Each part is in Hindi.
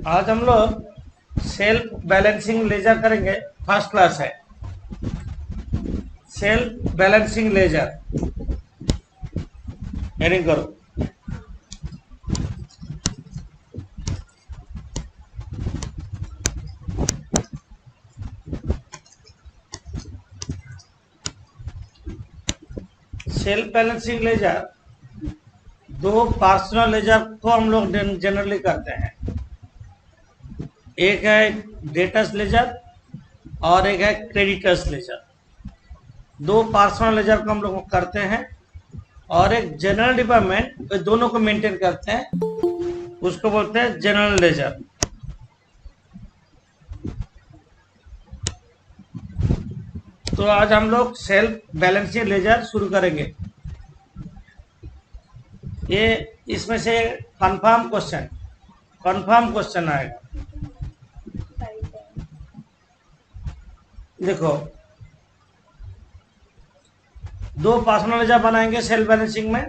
आज हम लोग सेल्फ बैलेंसिंग लेजर करेंगे। फर्स्ट क्लास है सेल्फ बैलेंसिंग लेजर। हेडिंग करो। सेल्फ बैलेंसिंग लेजर दो पर्सनल लेजर को हम लोग जनरली करते हैं। एक है डेटर्स लेजर और एक है क्रेडिटर्स लेजर। दो पर्सनल लेजर को हम लोग करते हैं और एक जनरल डिपार्टमेंट दोनों को मेंटेन करते हैं, उसको बोलते हैं जनरल लेजर। तो आज हम लोग सेल्फ बैलेंसिंग लेजर शुरू करेंगे। ये इसमें से कंफर्म क्वेश्चन आएगा। देखो, दो पर्सनल लेजर बनाएंगे सेल्फ बैलेंसिंग में।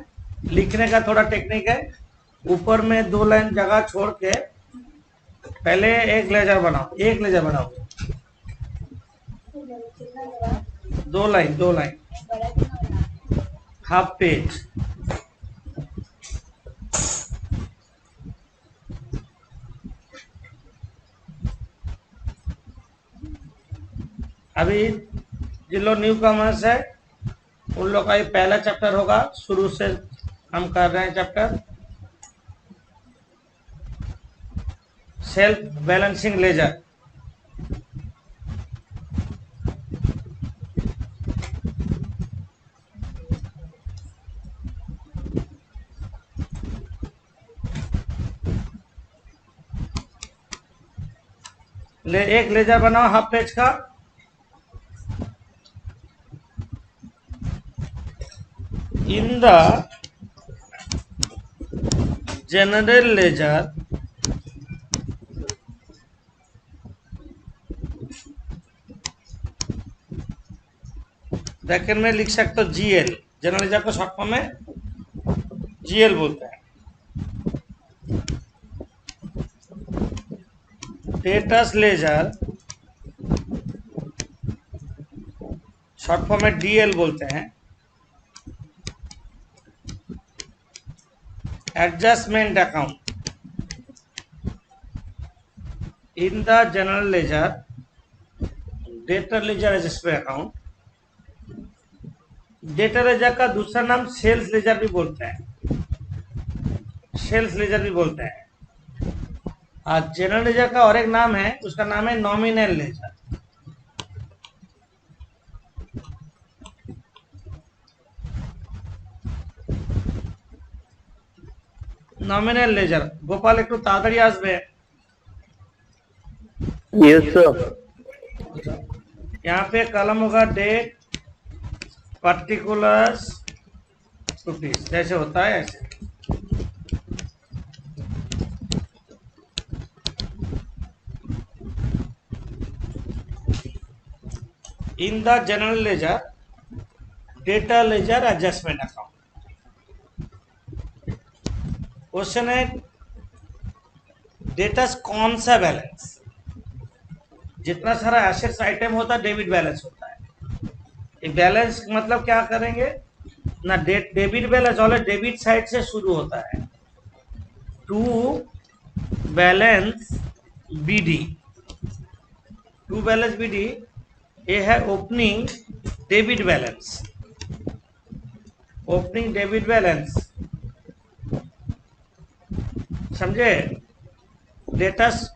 लिखने का थोड़ा टेक्निक है। ऊपर में दो लाइन जगह छोड़ के पहले एक लेजर बनाओ। दो लाइन हाफ पेज। अभी जिन लोग न्यू कॉमर्स है उन लोग का ये पहला चैप्टर होगा। शुरू से हम कर रहे हैं चैप्टर सेल्फ बैलेंसिंग लेजर। एक लेजर बनाओ हाफ पेज का। In the general ledger, bracket में लिख सकते हो GL। जनरल लेजर को शॉर्ट फॉर्म में GL बोलते हैं। डेटर्स लेजर शॉर्ट फॉर्म में DL बोलते हैं। Adjustment account in the general ledger, debtor ledger adjustment account. Debtor ledger का दूसरा नाम सेल्स लेजर भी बोलते हैं। और जनरल लेजर का और एक नाम है, उसका नाम है nominal ledger. Nominal ledger Gopal एक ताड़ाताड़ी आसबे। Yes sir. यहाँ पे कलम होगा डेट पर्टिकुलर्स रुपीज, जैसे होता है ऐसे। In the general ledger, debtor ledger adjustment account. Question है डेटा कौन सा बैलेंस। जितना सारा एसेट्स आइटम होता है डेबिट बैलेंस होता है। बैलेंस मतलब क्या करेंगे ना, debit balance already debit side से शुरू होता है। टू बैलेंस बीडी, ये है ओपनिंग डेबिट बैलेंस। समझे? डेटस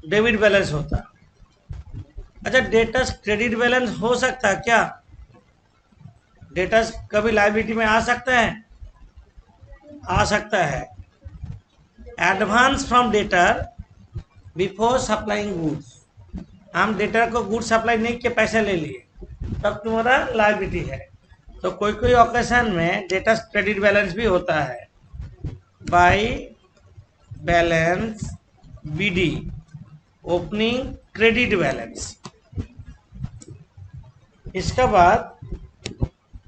डेबिट बैलेंस होता है। अच्छा, डेटस क्रेडिट बैलेंस हो सकता है क्या? डेटस कभी लायबिलिटी में आ सकता है। Advance from debtor before supplying goods. हम डेटर को गुड्स सप्लाई नहीं किए, पैसे ले लिए, तब तुम्हारा लायबिलिटी है। तो कोई ऑकेशन में डेटस क्रेडिट बैलेंस भी होता है। By balance B D, opening credit balance. इसके बाद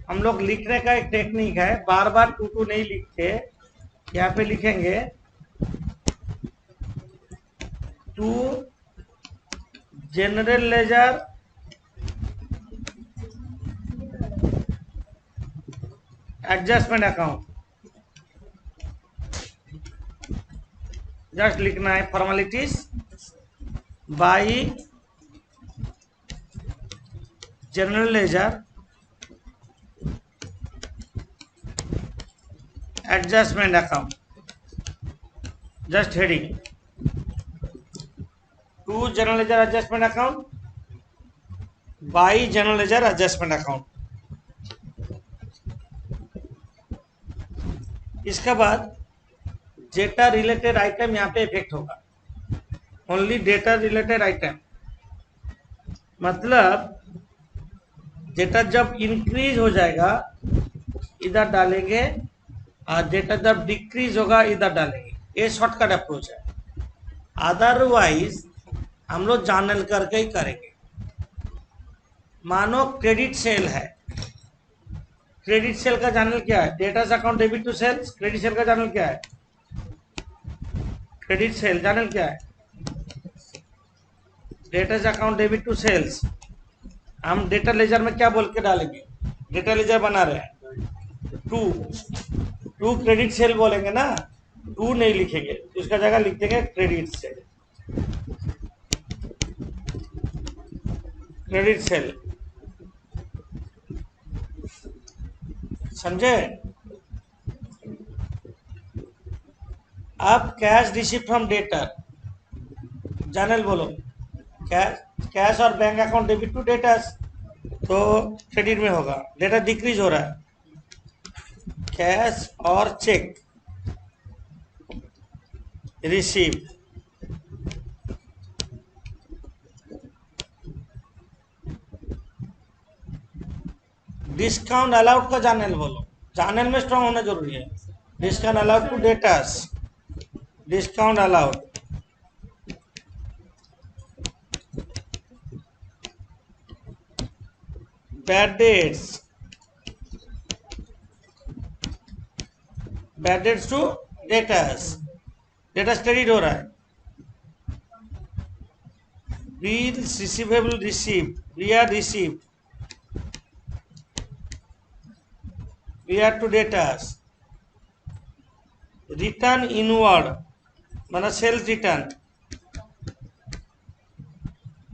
हम लोग लिखने का एक टेक्निक है, बार बार टू नहीं लिखते। यहाँ पे लिखेंगे to general ledger adjustment account. Just लिखना है formalities by general ledger adjustment account. Just heading to general ledger adjustment account by general ledger adjustment account. इसके बाद डेटा रिलेटेड आइटम यहाँ पे इफेक्ट होगा। ओनली डेटा रिलेटेड आइटम, मतलब डेटा जब इंक्रीज हो जाएगा इधर डालेंगे और डेटा जब डिक्रीज होगा इधर डालेंगे। ये शॉर्टकट अप्रोच है, अदरवाइज हम लोग जानल करके ही करेंगे। मानो क्रेडिट सेल है, क्रेडिट सेल का जानल क्या है? Debtor account debit to sales. Credit sale का जानल क्या है? क्रेडिट सेल जानल क्या है? Debtor account debit to sales. हम डेटा लेजर में क्या बोल के डालेंगे? डेटा लेजर बना रहे हैं टू क्रेडिट सेल बोलेंगे ना, टू नहीं लिखेंगे, उसका जगह लिख देंगे क्रेडिट सेल। क्रेडिट सेल, समझे? अब कैश रिसीव फ्रॉम डेटर, जानल बोलो कैश और bank account debit to debtors, तो क्रेडिट में होगा। डेटा डिक्रीज हो रहा है, कैश और चेक रिसीव। डिस्काउंट अलाउड का जानल बोलो, जानल में स्ट्रॉन्ग होना जरूरी है। Discount allowed to debtors, discount allowed. Bad debts, bad debts to debtors, debtors credit हो रहा है। Bills receivable receive, B R receive, B R to debtors. Return inward माना सेल्स रिटर्न,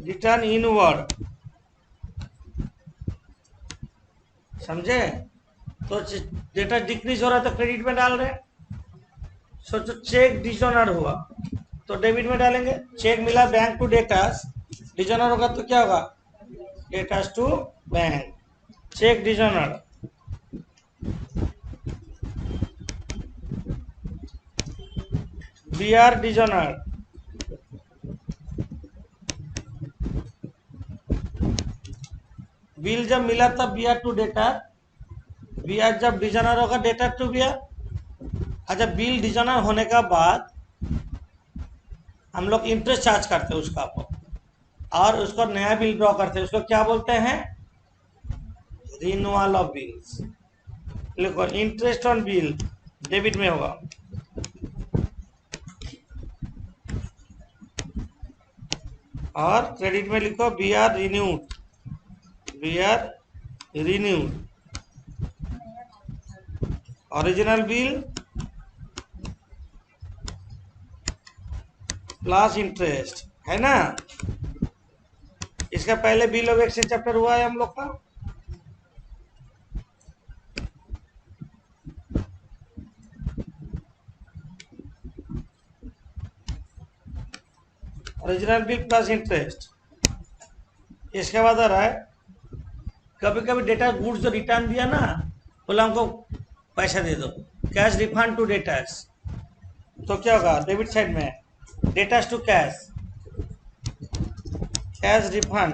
रिटर्न इनवर्ड, समझे? तो डेटा डिक्रीज हो रहा है तो क्रेडिट में डाल रहे हैं। सोचो चेक डिजोनर हुआ तो डेबिट में डालेंगे। चेक मिला बैंक टू डेटास, डिजोनर होगा तो क्या होगा? Debtors to bank. Cheque dishonour, B R dishonour, bill जब मिला तब B R to debtor, B R जब डिजोनर होगा डेटा टू बी आर। अच्छा, बिल डिजोनर होने का बाद हम लोग इंटरेस्ट चार्ज करते हैं उसका को, और उसको नया बिल ड्रॉ करते हैं, उसको क्या बोलते हैं? Renewal of bills. लिखो इंटरेस्ट ऑन बिल डेबिट में होगा, और क्रेडिट में लिखो B R renewed, B R renewed. Original bill plus interest, है ना? इसका पहले बिल ऑफ एक्सचेंज चैप्टर हुआ है हम लोग का। Original bill plus interest. इसके बाद आ रहा है कभी कभी डेटा गुड्स जो रिटर्न दिया ना, बोला हमको पैसा दे दो, कैश रिफंड टू डेटर्स, तो क्या होगा? डेबिट साइड में debtors to cash, cash refund,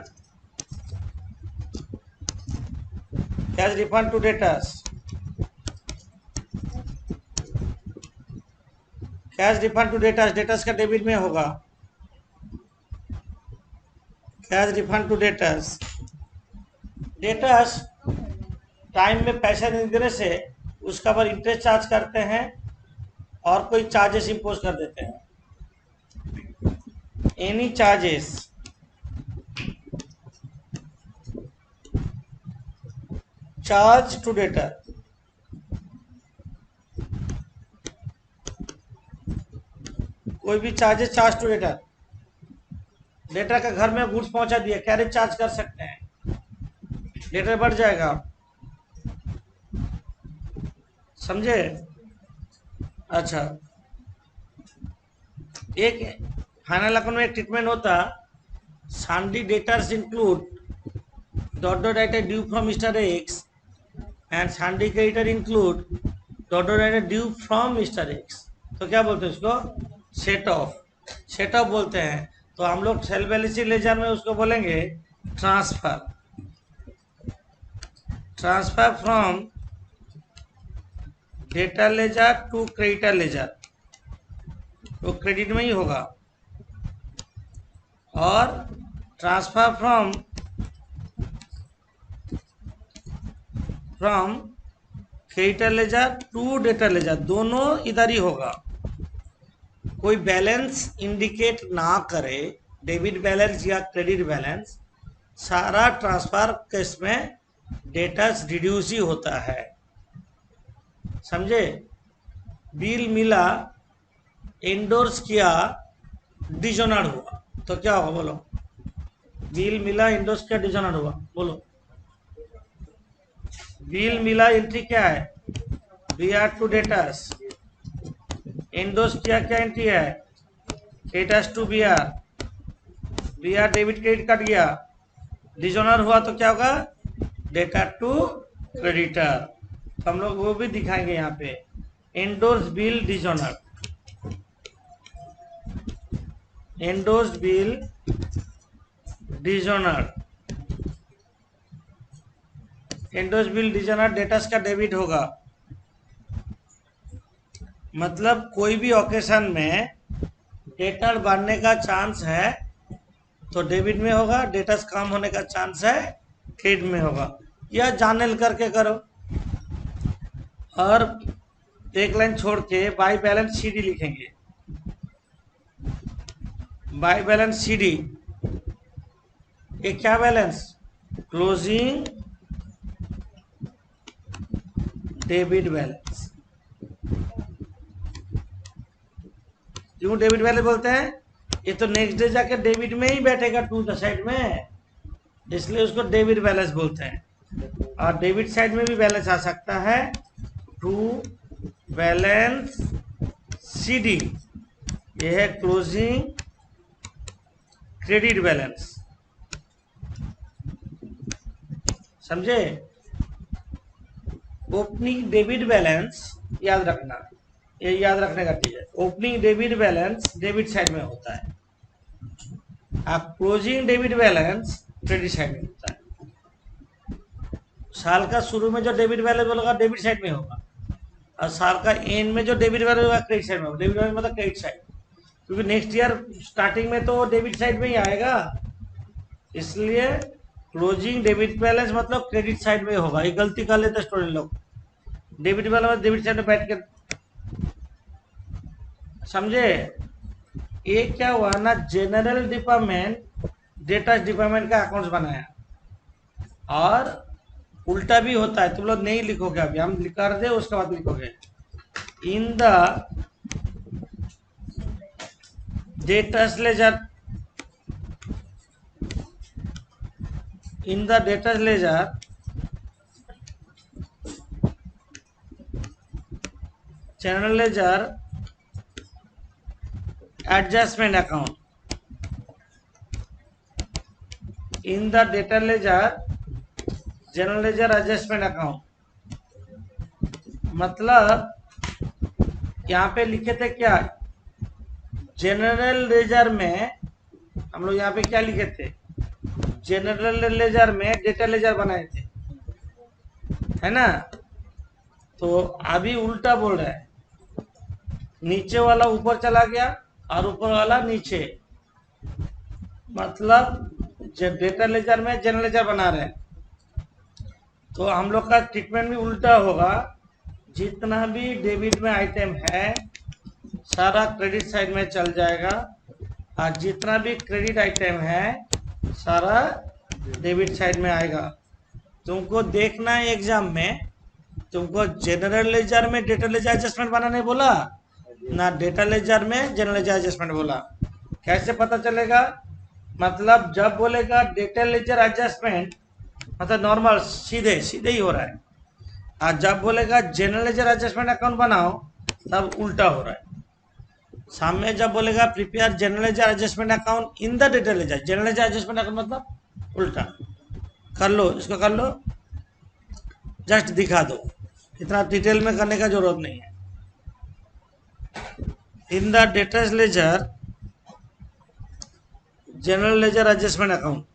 cash refund to debtors, cash refund to debtors, debtors का डेबिट में होगा, cash refund to debtors. Debtors time में पैसा नहीं देने से उसका पर इंटरेस्ट चार्ज करते हैं और कोई चार्जेस इम्पोज कर देते हैं। Any charges charge to debtor, कोई भी charges charge to debtor, debtor का घर में गुड्स पहुंचा दिया, कैरेज चार्ज कर सकते हैं, डेटर बढ़ जाएगा। समझे? अच्छा, एक फाइनल अकाउंट में एक ट्रीटमेंट होता, सन्डी debtors include dot dot writer due from mister x and सन्डी creditor include dot dot writer due from mister x. तो क्या बोलते हैं उसको? सेट ऑफ बोलते हैं। तो हम लोग सेल्फ बैलेंस लेजर में उसको बोलेंगे transfer from debtor ledger to creditor ledger, तो क्रेडिट में ही होगा। और transfer from creditor ledger to debtor ledger, दोनों इधर ही होगा। कोई बैलेंस इंडिकेट ना करे, डेबिट बैलेंस या क्रेडिट बैलेंस, सारा ट्रांसफर केस में डेटा रिड्यूस ही होता है। समझे? बिल मिला, इंडोर्स किया, डिजोनर हुआ, तो क्या होगा बोलो? बिल मिला, इंडोर्स किया, डिजोनर हुआ, बोलो। बिल मिला एंट्री क्या है? BR to debtors. इंडोर्स किया क्या एंट्री है? Debtors to BR। BR debit credit cut गया, डिजोनर हुआ तो क्या होगा? Debtor to creditor. तो हम लोग वो भी दिखाएंगे यहाँ पे, endorse bill dishonour, endorse bill dishonour, endorse bill dishonour debtors का डेबिट होगा। मतलब कोई भी ओकेशन में डेटर बढ़ने का चांस है तो डेबिट में होगा, डेटर्स कम होने का चांस है क्रेडिट में होगा। यह जाने करके करो। और एक लाइन छोड़ के बाई बैलेंस CD लिखेंगे। बाई बैलेंस CD, ये क्या बैलेंस? Closing debit balance. क्यों डेबिट बैलेंस बोलते हैं? ये तो नेक्स्ट डे जाके डेबिट में ही बैठेगा टू द साइड में, इसलिए उसको डेबिट बैलेंस बोलते हैं। और डेबिट साइड में भी बैलेंस आ सकता है, टू बैलेंस CD, ये है क्लोजिंग क्रेडिट बैलेंस। समझे? ओपनिंग डेबिट बैलेंस याद रखना, ये याद रखने का चीज है। Opening debit balance debit side में होता है, आप closing debit balance credit side में होता है। साल का शुरू में जो डेबिट बैलेंस होगा डेबिट साइड में होगा, और साल का एंड में जो डेबिट बैलेंस होगा क्रेडिट साइड में होगा। डेबिट बैलेंस मतलब क्रेडिट साइड, क्योंकि नेक्स्ट ईयर स्टार्टिंग में तो डेबिट साइड में ही आएगा, इसलिए क्लोजिंग डेबिट बैलेंस मतलब क्रेडिट साइड में होगा। ये गलती कर लेते स्टूडेंट लोग, डेबिट बैलेंस डेबिट साइड में बैठ के। समझे? ये क्या हुआ ना, जनरल डिपार्टमेंट डेटा डिपार्टमेंट का अकाउंट्स बनाया, और उल्टा भी होता है। तुम लोग नहीं लिखोगे, अभी हम कर दे उसके बाद लिखोगे। In the debtors ledger, in the debtors ledger general ledger adjustment account, in the debtor ledger general ledger adjustment account, मतलब यहाँ पे लिखे थे क्या? जनरल लेजर में हम लोग यहाँ पे क्या लिखे थे? जनरल लेजर में डेटा लेजर बनाए थे, है ना? तो अभी उल्टा बोल रहा है, नीचे वाला ऊपर चला गया और ऊपर वाला नीचे, मतलब जब डेटा लेजर में जनरल लेजर बना रहे हैं, तो हम लोग का ट्रीटमेंट भी उल्टा होगा। जितना भी डेबिट में आइटम है सारा क्रेडिट साइड में चल जाएगा, आज जितना भी क्रेडिट आइटम है सारा डेबिट साइड में आएगा। तुमको देखना है एग्जाम में, तुमको जनरल लेजर में डेटा लेजर एडजस्टमेंट बनाने बोला ना, डेटा लेजर में जनरल लेजर एडजस्टमेंट बोला। कैसे पता चलेगा? मतलब जब बोलेगा डेटा लेजर एडजस्टमेंट मतलब नॉर्मल सीधे सीधे ही हो रहा है, और जब बोलेगा जनरल लेजर एडजस्टमेंट अकाउंट बनाओ तब उल्टा हो रहा है। सामने जब बोलेगा prepare general ledger adjustment account in the debtor ledger, general ledger adjustment account मतलब उल्टा। कर लो, इसको कर लो, जस्ट दिखा दो, इतना डिटेल में करने का जरूरत नहीं है। In the debtor ledger general ledger adjustment account,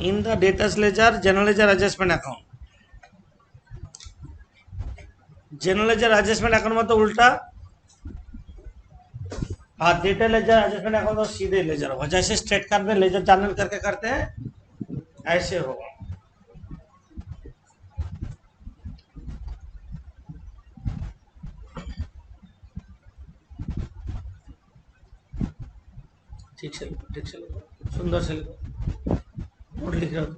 in the debtor ledger general ledger adjustment account, general ledger adjustment account मतलब उल्टा, और डेटा लेजर एडजस्टमेंट अकाउंट तो सीधे लेजर होगा, जैसे स्टेट कार्ड में लेजर जर्नल करके करते हैं ऐसे होगा। ठीक से लिखो, ठीक से लिखो, सुंदर से लिखो, नोट लिख रहे हो।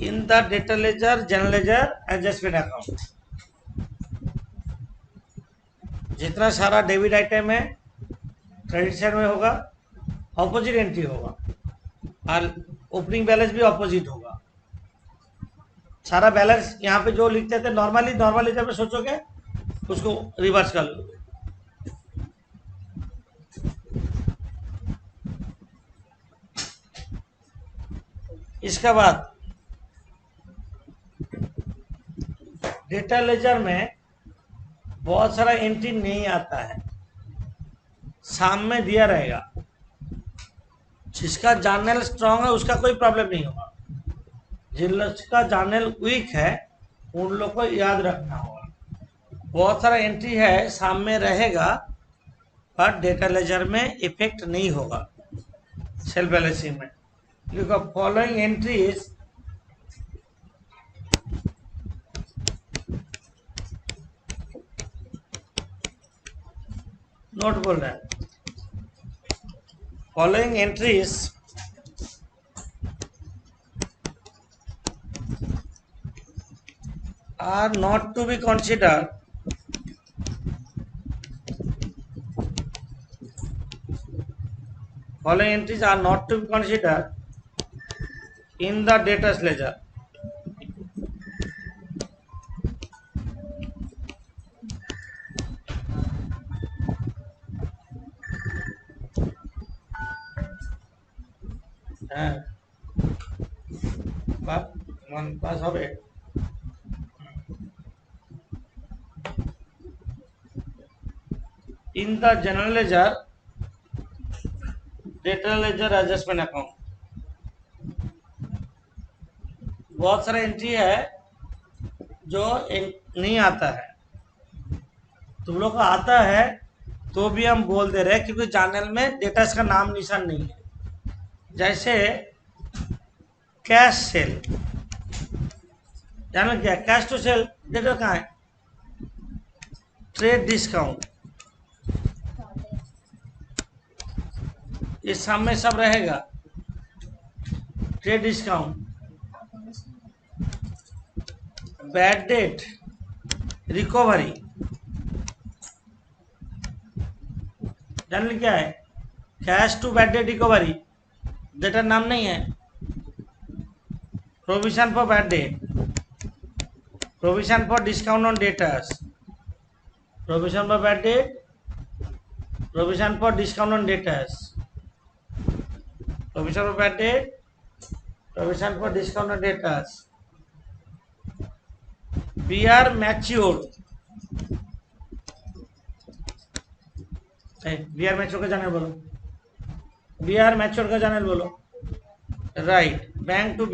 In the debtor ledger general ledger adjustment account, जितना सारा डेबिट आइटम है क्रेडिट साइड में होगा, ऑपोजिट एंट्री होगा, और ओपनिंग बैलेंस भी ऑपोजिट होगा। सारा बैलेंस यहाँ पे जो लिखते थे नॉर्मली, नॉर्मली जब सोचोगे उसको रिवर्स कर लो। इसके बाद डेटा लेजर में बहुत सारा एंट्री नहीं आता है, सामने दिया रहेगा। जिसका जर्नल स्ट्रांग है उसका कोई प्रॉब्लम नहीं होगा, जिसका जर्नल वीक है उन लोग को याद रखना होगा। बहुत सारा एंट्री है सामने रहेगा पर डेटा लेजर में इफेक्ट नहीं होगा सेल बैलेंसिंग में। देखो फॉलोइंग एंट्रीज नोट बोल रहा है, following entries are not to be considered following entries are not to be considered in the data ledger. पास হবে in the general ledger data ledger adjustment account। बहुत सारा एंट्री है जो नहीं आता है, तुम लोग को आता है तो भी हम बोल दे रहे हैं क्योंकि चैनल में डेटा का नाम निशान नहीं है। जैसे कैश सेल, जानल क्या कैश टू सेल डेटा कहाँ है? ट्रेड डिस्काउंट, ये सामने सब रहेगा। Trade discount, bad debt, recovery, journal क्या है? Cash to bad debt recovery, debtor नाम नहीं है। Provision for bad debt, provision for discount on debtors, provision for bad debt, provision for discount on debtors, provision for bad debt, provision for discount on debtors. B R matured, B R mature का चैनल बोलो, बी आर मैच्योर का चैनल बोलो, right. Bank to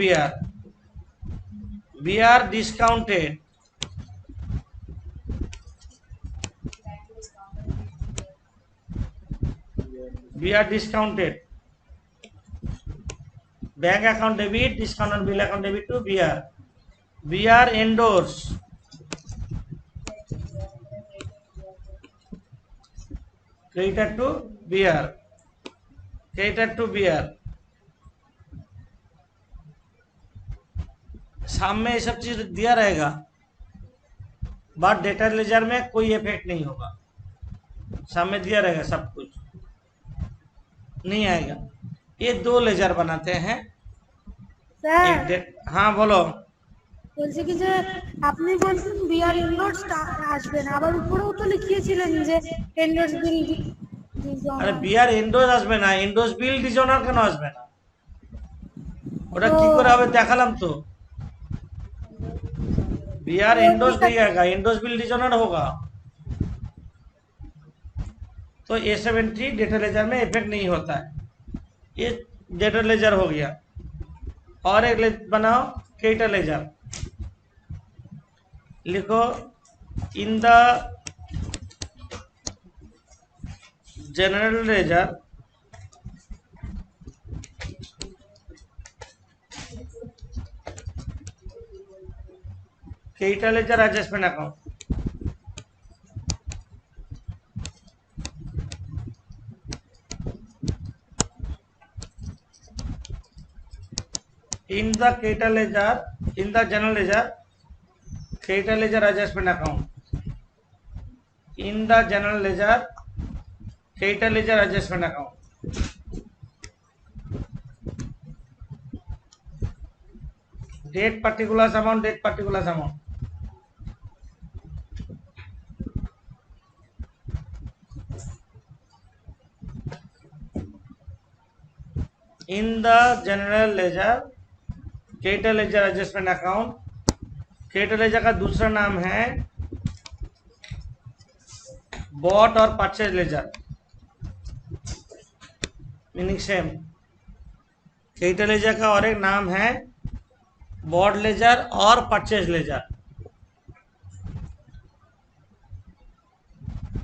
B R discounted, B R discounted, bank account debit, discount on bill account debit to B R. B R endorse creditor to B R, creditor to B R. सामने ये सब चीज दिया रहेगा, बट डेटा लेजर में कोई इफेक्ट नहीं होगा. सामने दिया रहेगा सब कुछ, नहीं आएगा. ये दो लेजर बनाते हैं. স্যার हाँ बोलो. বলছি কি যে আপনি বলছেন বিআর এন্ডোর্স আসবে না, আবার উপরেও তো লিখিয়েছিলেন যে এন্ডোর্স বিল আরে বিআর এন্ডোজ আসবে না, এন্ডোজ বিল ডিজনার কেন আসবে না? ওটা কি করে হবে দেখালাম তো. बीआर एंडोज नहीं आएगा, एंडोज बिल डिजोनर होगा. तो A70 डेटा लेजर में इफेक्ट नहीं होता है. ये डेटा लेजर हो गया. और एक बनाओ क्रेडिटर लेजर. लिखो in the general ledger creditor ledger adjustment account. in the creditor ledger, in the general ledger, creditor ledger adjustment account. In the general ledger, creditor ledger adjustment account. Date particulars amount, date particulars amount. In the general ledger, creditor ledger adjustment account. Creditor ledger का दूसरा नाम है बॉट और purchase ledger, meaning same. Creditor ledger का और एक नाम है बॉट लेजर और purchase ledger.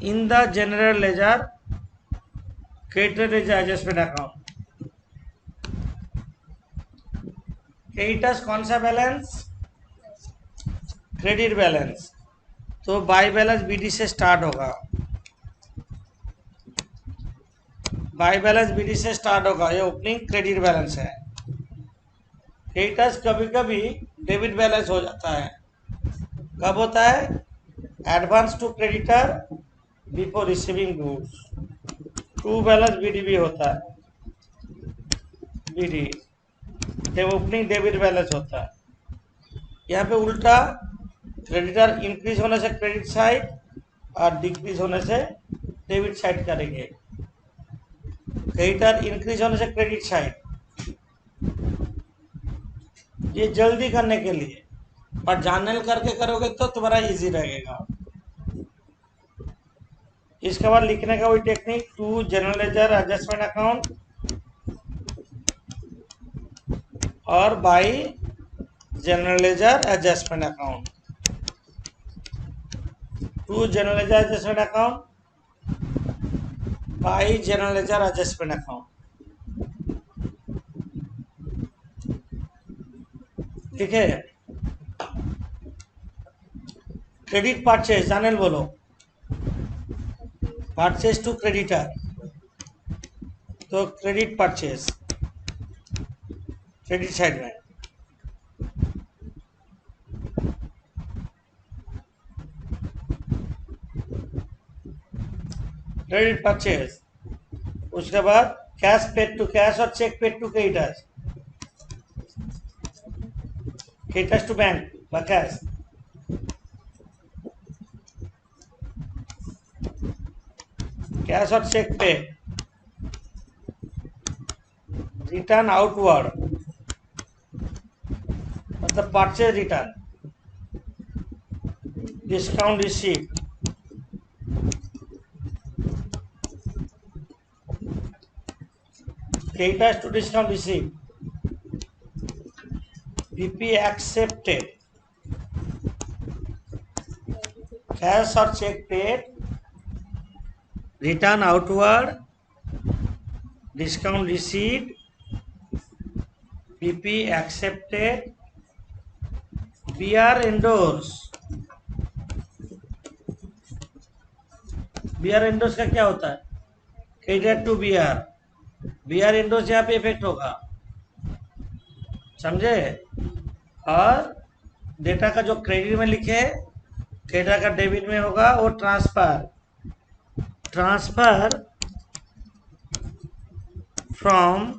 In the general ledger creditor ledger adjustment account. Creditors कौन सा बैलेंस? Credit balance. तो बाई बैलेंस बीडी से स्टार्ट होगा. बाई बैलेंस बीडी से स्टार्ट होगा. ये ओपनिंग क्रेडिट बैलेंस है. क्रेडिटर्स कभी कभी डेबिट बैलेंस हो जाता है. कब होता है? Advance to creditor before receiving goods. To balance B D भी होता है. बीडी जब ओपनिंग डेबिट बैलेंस होता है. यहाँ पे उल्टा क्रेडिटर इंक्रीज होने से क्रेडिट साइड और डिक्रीज होने से डेबिट साइड करेंगे. क्रेडिटर इंक्रीज होने से क्रेडिट साइड, ये जल्दी करने के लिए, और जानल करके करोगे तो तुम्हारा इजी रहेगा. इसके बाद लिखने का वही technique, to general ledger adjustment account और by general ledger adjustment account. To general ledger adjustment account, by general ledger adjustment account. ठीक है. क्रेडिट परचेज, जानल बोलो. परचेज टू क्रेडिटर, तो क्रेडिट परचेज क्रेडिट साइड में. Credit purchase. उसके बाद कैश पेड टू कैश और cheque paid to creditors. Creditors to bank by cash. Cash और चेक पे. रिटर्न आउटवर्ड मतलब purchase return. Discount received. Creditors to discount received. PP accepted. Cash or check paid. Return outward. Discount received. BP accepted, BR endorse। BR endorse का क्या होता है? Credit to BR, BR endorse यहाँ पे इफेक्ट होगा, समझे? और डेटा का जो क्रेडिट में लिखे डेटा का डेबिट में होगा वो transfer from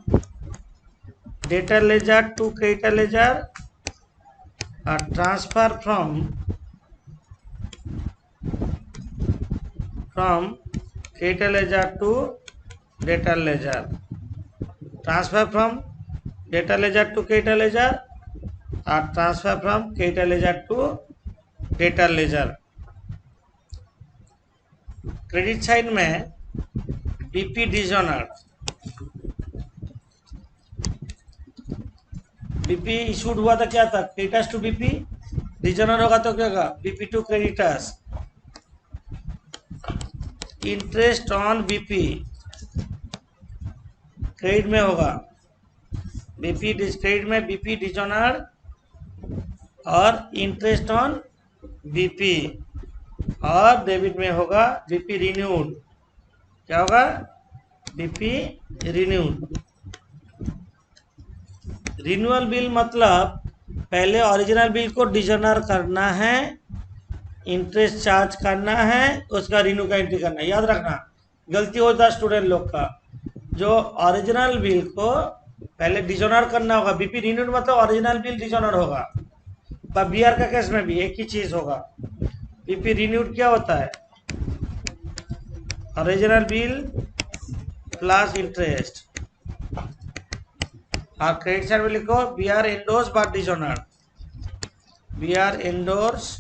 debtor ledger to credit ledger और transfer from credit ledger to debtor ledger, transfer from debtor ledger to credit ledger और transfer from credit ledger to debtor ledger. Credit side में बीपी डिजोनर, बीपी इशूड हुआ था क्या था? क्रेडिटर्स टू बीपी, डिजोनर होगा तो क्या होगा? B P to creditors, interest on B P credit में होगा, बीपी क्रेडिट में बीपी डिजोनर और इंटरेस्ट ऑन बीपी, और डेबिट में होगा बीपी रिन्यूड। क्या होगा? BP renewed. रिन्यूअल बिल मतलब पहले ओरिजिनल बिल को डिजोनर करना है, इंटरेस्ट चार्ज करना है, उसका रिन्यू का एंट्री करना है। याद रखना, गलती होता है स्टूडेंट लोग का, जो ओरिजिनल बिल को पहले डिजोनर करना होगा। बीपी रिन्यूड मतलब ओरिजिनल बिल डिजोनर होगा। पर बीआर का केस में भी एक ही चीज होगा। बीपी रिन्यूड क्या होता है? ओरिजिनल बिल प्लस इंटरेस्ट, और क्रेडिट साइड में लिखो B R endorse but dishonour, B R endorse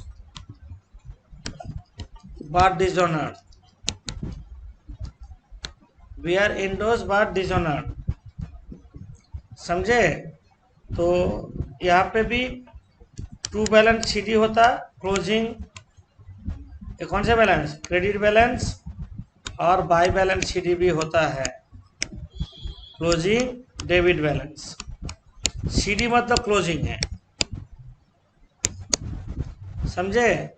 but dishonour, B R endorse but dishonour, समझे? तो यहाँ पे भी टू बैलेंस सीडी होता, क्लोजिंग कौन सा बैलेंस? क्रेडिट बैलेंस, और बाय बैलेंस सीडी भी होता है, क्लोजिंग डेबिट बैलेंस। सीडी मतलब क्लोजिंग है, समझे?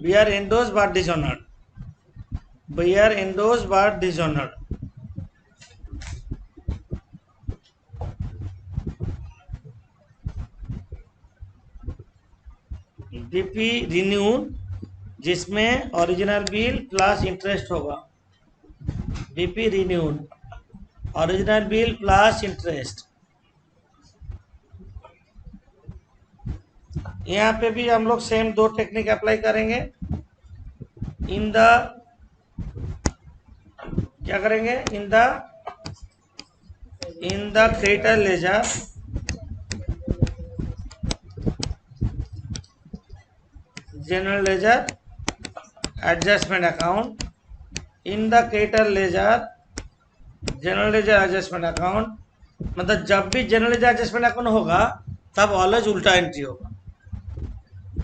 B R endorse but dishonour, B R endorse but dishonour. B P renewed जिसमें ओरिजिनल बिल प्लस इंटरेस्ट होगा, BP renewed original bill plus interest. यहाँ पे भी हम लोग सेम दो टेक्निक अप्लाई करेंगे। इन द क्या करेंगे? In the creditor ledger general ledger adjustment account, in the creditor ledger general ledger adjustment account, मतलब जब भी जनरल लेजर एडजस्टमेंट अकाउंट होगा तब ऑलवेज उल्टा एंट्री होगा।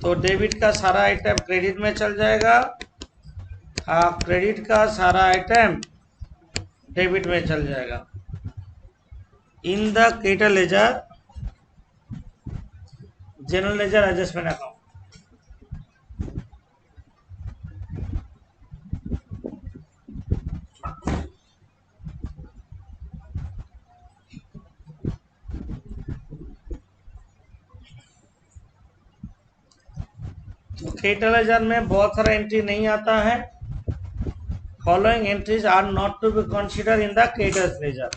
तो डेबिट का सारा आइटम क्रेडिट में चल जाएगा, क्रेडिट का सारा आइटम डेबिट में चल जाएगा। In the creditor ledger general ledger adjustment account, तो क्रेडिटर लेजर में बहुत सारा एंट्री नहीं आता है। Following entries are not to be consider in the creditors ledger,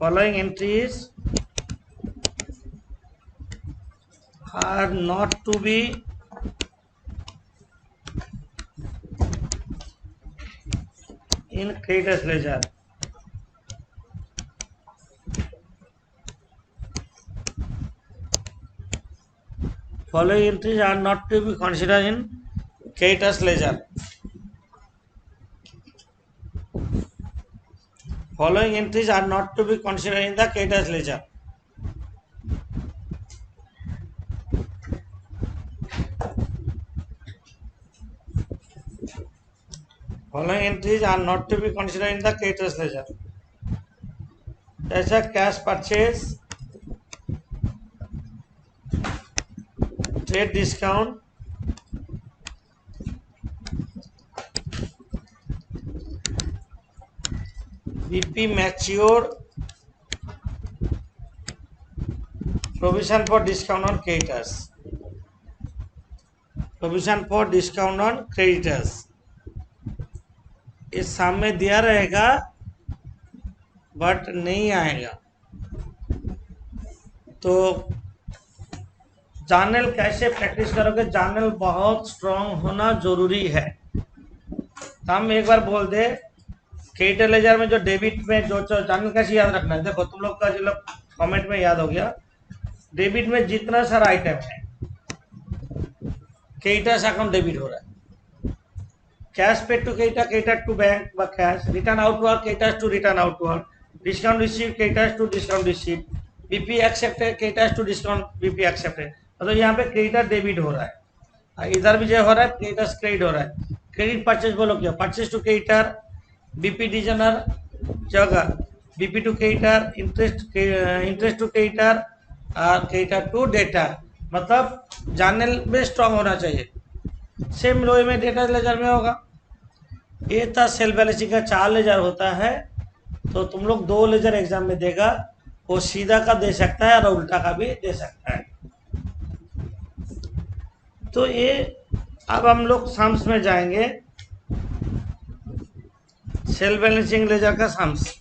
following entries are not to be in creditors ledger। Following entries are not to be considered in creditors ledger। Following entries are not to be considered in the creditors ledger। Following entries are not to be consider in the creditors ledger. जैसा cash purchase, trade discount, BP mature, provision for discount on creditors, provision for discount on creditors, इस सामने दिया रहेगा बट नहीं आएगा। तो जर्नल कैसे प्रैक्टिस करोगे? जर्नल बहुत स्ट्रांग होना जरूरी है। तो हम एक बार बोल दे क्रेडिटर लेजर में जो डेबिट में जो जर्नल कैसे याद रखना है। देखो तुम लोग का जो फॉर्मेट में याद हो गया, डेबिट में जितना सारा आइटम है क्रेडिटर्स अकाउंट डेबिट हो रहा है, cash paid to creditor, creditor to bank by cash, return outward creditors to return outward, discount receive creditors to discount receive, BP accepted creditors to discount BP accepted. मतलब यहाँ पे क्रेडिटर डेबिट हो रहा है, इधर भी जो हो रहा है क्रेडिटर्स क्रेडिट हो रहा है। क्रेडिट परचेज बोलो क्या, purchase to creditor, BP dishonour जगह, BP to creditor, interest to creditor, creditor to debtor. मतलब जर्नल में स्ट्रांग होना चाहिए। सेम लो में डेटा लेजर में होगा। ये था सेल बैलेंसिंग का 4 लेजर होता है। तो तुम लोग 2 लेजर एग्जाम में देगा, वो सीधा का दे सकता है और उल्टा का भी दे सकता है। तो ये अब हम लोग सम्स में जाएंगे, सेल बैलेंसिंग लेजर का सम्स।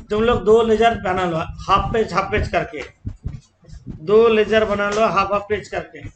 तुम लोग 2 लेजर बना लो हाफ पेज करके, 2 लेजर बना लो हाफ पेज करके।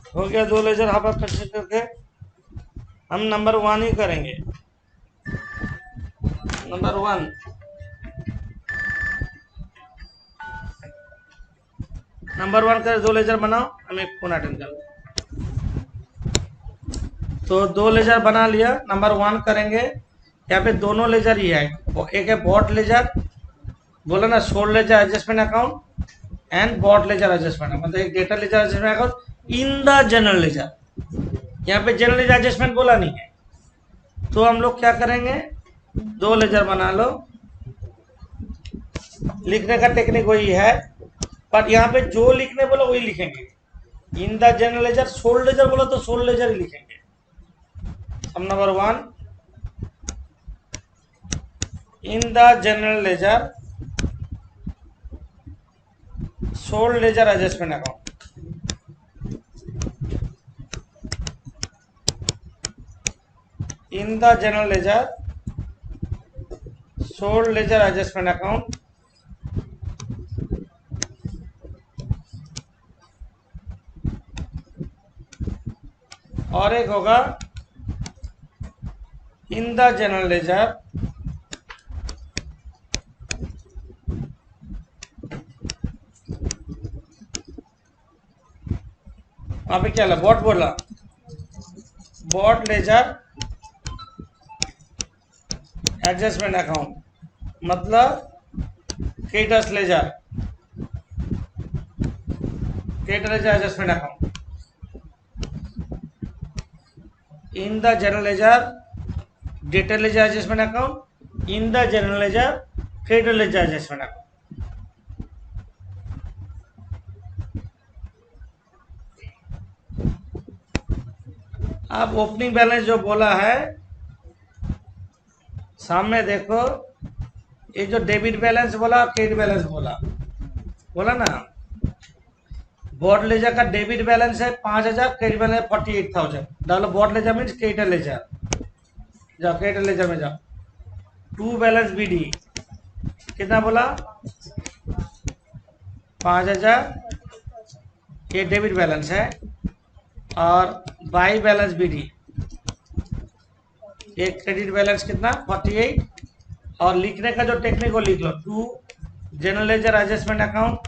हो गया 2 लेजर हाफ पेज करके। हम नंबर 1 ही करेंगे। नंबर 1 कर 2 लेजर बनाओ। हम एक फोन अटेंड कर लो। तो 2 लेजर बना लिया। नंबर 1 करेंगे। यहाँ पे दोनों लेजर ही है, एक है बॉट लेजर, बोला ना sold ledger adjustment account and bought ledger adjustment, मतलब एक debtor ledger adjustment account in the general ledger. यहाँ पे जनरल लेजर एडजस्टमेंट बोला नहीं है। तो हम लोग क्या करेंगे, 2 लेजर बना लो। लिखने का टेक्निक वही है, पर यहाँ पे जो लिखने बोलो वही लिखेंगे। In the general ledger, sold ledger बोला तो सोल्ड लेजर ही लिखेंगे। हम number 1 in the general ledger sold ledger adjustment account, in the general ledger sold ledger adjustment account और एक होगा in the general ledger वहां पे क्या ला बॉट बोला, बॉट लेजर एडजस्टमेंट अकाउंट, मतलब creditors ledger, creditor ledger adjustment account in the general ledger, debtor ledger adjustment account in the general ledger, creditor ledger adjustment account. अब ओपनिंग बैलेंस जो बोला है सामने देखो, ये जो डेबिट बैलेंस बोला क्रेडिट बैलेंस बोला ना, बोर्ड लेजर का डेबिट बैलेंस है 5,000, क्रेडिट बैलेंस है 48,000। डालो bought ledger means creditor ledger. जाओ क्रेडिटर लेजर में जाओ। टू बैलेंस बीडी कितना बोला? 5,000, ये डेबिट बैलेंस है। और बाई बैलेंस बीडी, ये क्रेडिट बैलेंस कितना? 48। और लिखने का जो टेक्निक को लिख लो, to general ledger adjustment account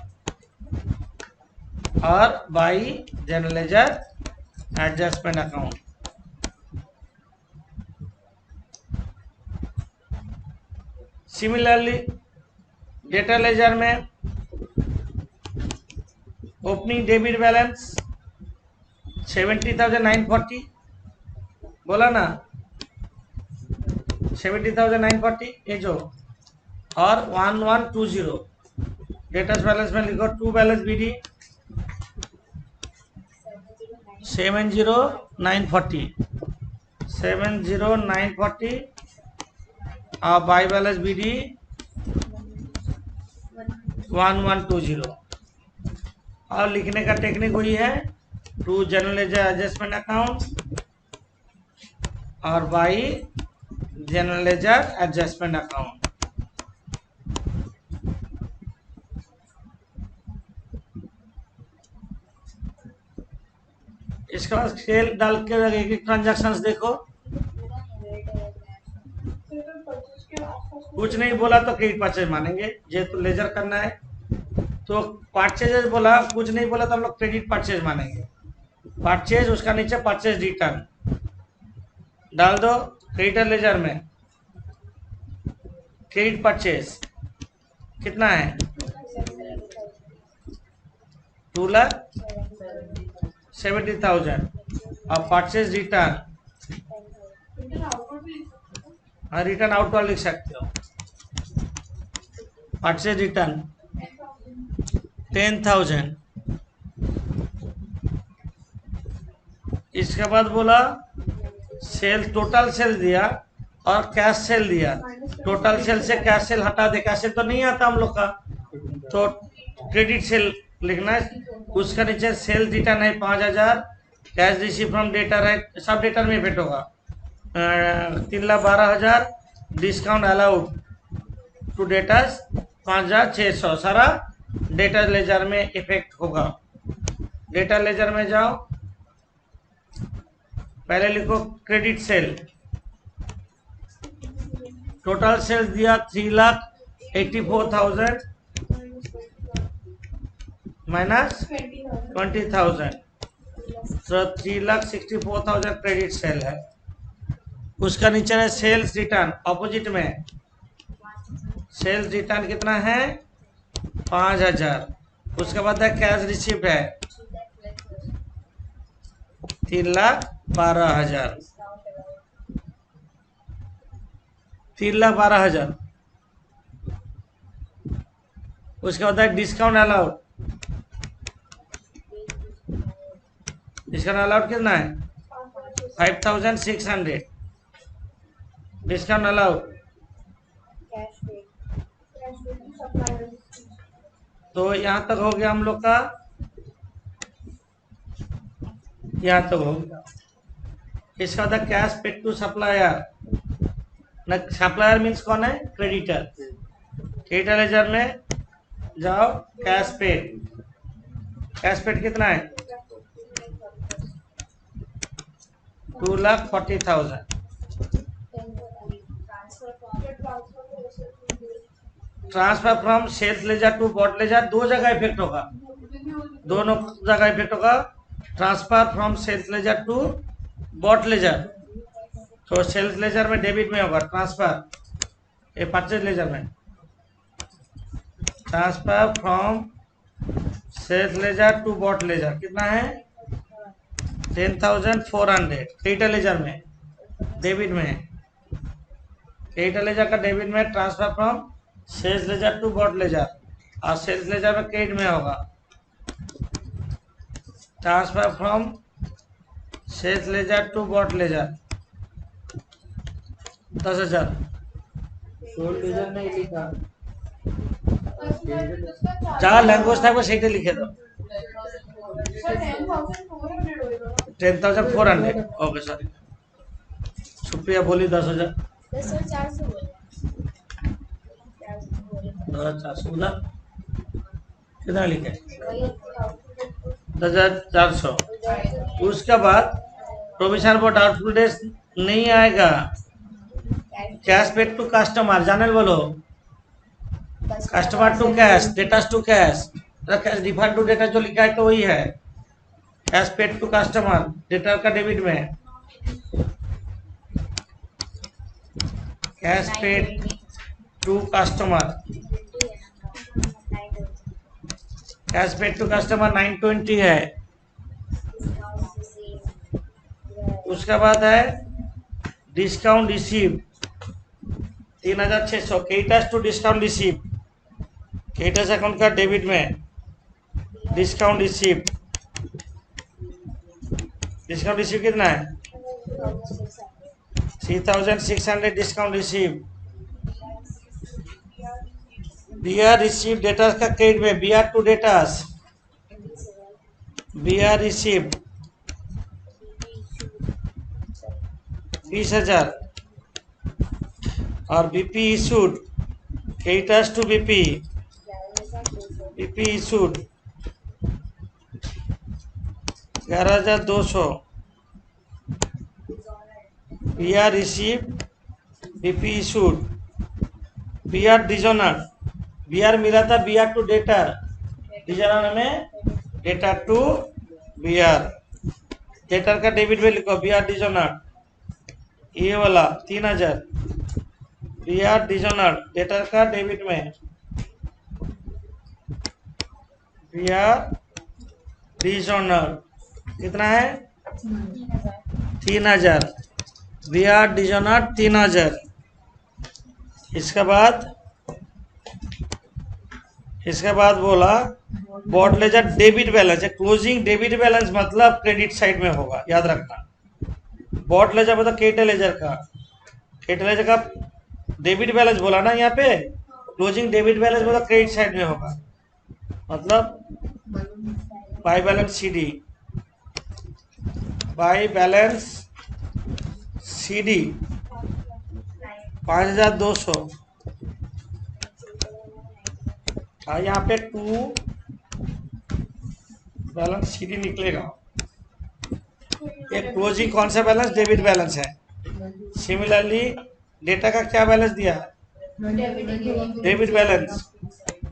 और by general ledger adjustment account. Similarly debtor ledger में ओपनिंग डेबिट बैलेंस 70,940 बोला ना, 70,940 ये जो, और 1120 डेटर्स बैलेंस में लिखो टू बैलेंस बीडी 70,940 और बाई बैलेंस बीडी 1120। और लिखने का टेक्निक वही है, to general ledger adjustment account और by general ledger adjustment account. इसके बाद सेल डाल के एक एक ट्रांजैक्शंस देखो। कुछ नहीं बोला तो क्रेडिट परचेज मानेंगे, जेहेतु लेजर करना है। तो परचेज बोला, कुछ नहीं बोला तो हम लोग क्रेडिट परचेज मानेंगे। परचेज, उसका नीचे परचेज रिटर्न डाल दो। क्रेडिटर लेजर में क्रेडिट परचेज कितना है? 2,70,000 और परचेज रिटर्न, रिटर्न आउटवर्ड लिख सकते हो। Purchase return 10,000। इसके बाद बोला सेल, टोटल सेल दिया और कैश सेल दिया। टोटल सेल से कैश सेल हटा दे, कैश सेल तो नहीं आता हम लोग का, तो क्रेडिट सेल लिखना है। उसका नीचे सेल रिटर्न है 5,000, कैश रिसीव फ्रॉम डेटर है, सब डेटर में इफेक्ट होगा। 3,12,000 डिस्काउंट अलाउड टू डेटर्स 5,600, सारा डेटा लेजर में इफेक्ट होगा। डेटा लेजर में जाओ, पहले लिखो क्रेडिट सेल। टोटल सेल्स दिया 3,84,000 माइनस 20,000, तो 3,64,000 क्रेडिट सेल है। उसका नीचे है सेल्स रिटर्न, ऑपोजिट में सेल्स रिटर्न कितना है? 5,000। उसके बाद है कैश रिसीप्ट है 3,12,000, 3,12,000। उसके बाद है डिस्काउंट अलाउड, डिस्काउंट अलाउड कितना है? 5,600 डिस्काउंट अलाउड। तो यहाँ तक हो गया हम लोग का, यहाँ तक हो गया। इसका बाद कैश पेड टू सप्लायर, न सप्लायर मीन्स कौन है? क्रेडिटर। क्रेडिटर लेजर में जाओ, कैश पेड, कैश पेड कितना है? 2,40,000। Transfer from sales ledger to bought ledger, दो जगह इफेक्ट होगा, दोनों जगह इफेक्ट होगा। Transfer from sales ledger to bought ledger, तो सेल्स लेजर में डेबिट में होगा ट्रांसफर, ये परचेज लेजर में। Transfer from sales ledger to bought ledger कितना है? 10,400 क्रेडिटर लेजर में, डेबिट में। क्रेडिटर लेजर का डेबिट में transfer from sales ledger to bought ledger, और सेल्स लेजर में क्रेडिट में होगा। Transfer from sales ledger to bought ledger 10,000। Ledger नहीं लिखा, जहाँ लैंग्वेज था वो सही लिखे दो। 10,400 ओके सॉरी सुप्रिया बोली 10,000 400 उधर कितना लिखे 10,400 उसके बाद प्रोविजन फॉर डाउटफुल डेज नहीं आएगा cash paid to customer journal बोलो customer to cash debtor to cash refund to debtor जो लिखा है तो वही है cash paid to customer debtor का डेबिट में cash paid to customer cash paid to customer 920 है उसके बाद है डिस्काउंट रिसीव 3,600 केटस टू डिस्काउंट रिसीव केटस अकाउंट का डेबिट में डिस्काउंट रिसीव कितना है 3,600 discount receive BR receive debtor का क्रेडिट में BR to debtors BR receive 20,000 और BP issued creditors to BP issued 11,200 BR receive BP issued BR dishonour BR मिला था बीआर टू डेटा डिजोनर में डेटा टू बीआर डेटा का डेबिट में लिखो बीआर डिजोनर ये वाला 3,000 बीआर डिजोनर डेटा का डेबिट में बीआर डिजोनर कितना है 3,000 बीआर डिजोनर 3,000 इसके बाद बोला बॉड लेजर डेबिट बैलेंस है क्लोजिंग डेबिट बैलेंस मतलब क्रेडिट साइड में होगा याद रखना बॉड लेजर मतलब केटे लेजर का डेबिट बैलेंस बोला ना यहाँ पे क्लोजिंग डेबिट बैलेंस मतलब क्रेडिट साइड में होगा मतलब बाय बैलेंस सीडी 5,200 और यहाँ पे टू बैलेंस सीडी निकलेगा एक क्लोजिंग कौन सा बैलेंस डेबिट बैलेंस है सिमिलरली डेटा का क्या बैलेंस दिया डेबिट बैलेंस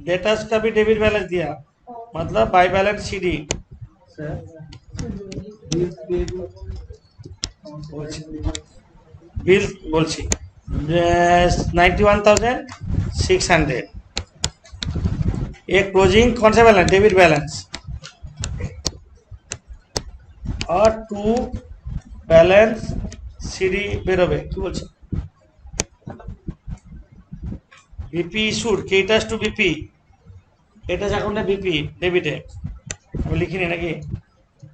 डेटा का भी डेबिट बैलेंस दिया मतलब बाय बैलेंस सीडी बिल बोलছি 91,600 एक क्लोजिंग कौन सा बैलेंस डेबिट बैलेंस और टू बैलेंस सीडी বেরোবে কি বলছে BP issued creditors to BP creditors account BP डेबिटे আমি লিখিনি নাকি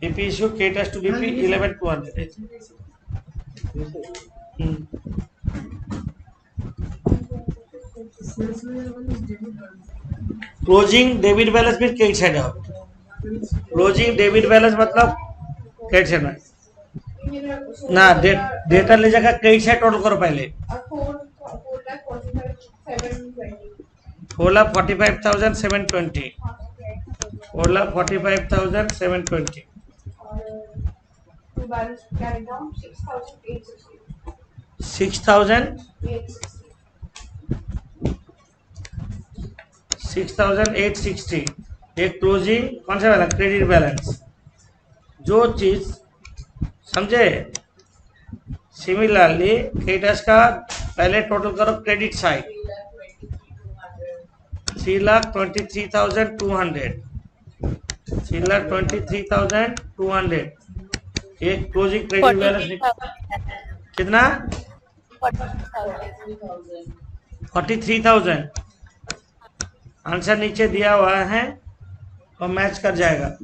BP issued creditors to BP 11,200 closing debit balance भी क्रेडिट साइड है क्लोजिंग डेबिट बैलेंस मतलब क्रेडिट साइड में ना डेटा ले जाकर क्रेडिट साइड टोटल करो पहले 4,45,720 4,45,720 6,860 एक क्लोजिंग कौन सा बैलेंस क्रेडिट बैलेंस जो चीज समझे सिमिलरली क्रेडिटर्स का पहले टोटल करो क्रेडिट साइड 3,23,200 3,23,200 एक क्लोजिंग क्रेडिट बैलेंस कितना 43,000 आंसर नीचे दिया हुआ है और मैच कर जाएगा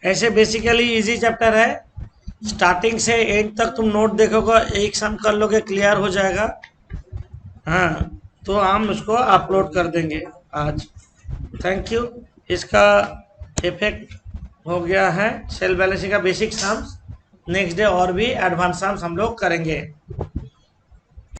ऐसे बेसिकली इजी चैप्टर है स्टार्टिंग से एंड तक तुम नोट देखोगे एक सम कर लोगे क्लियर हो जाएगा हाँ तो हम उसको अपलोड कर देंगे आज थैंक यू इसका इफेक्ट हो गया है सेल बैलेंसिंग का बेसिक सम्स। नेक्स्ट डे और भी एडवांस सम्स हम लोग करेंगे।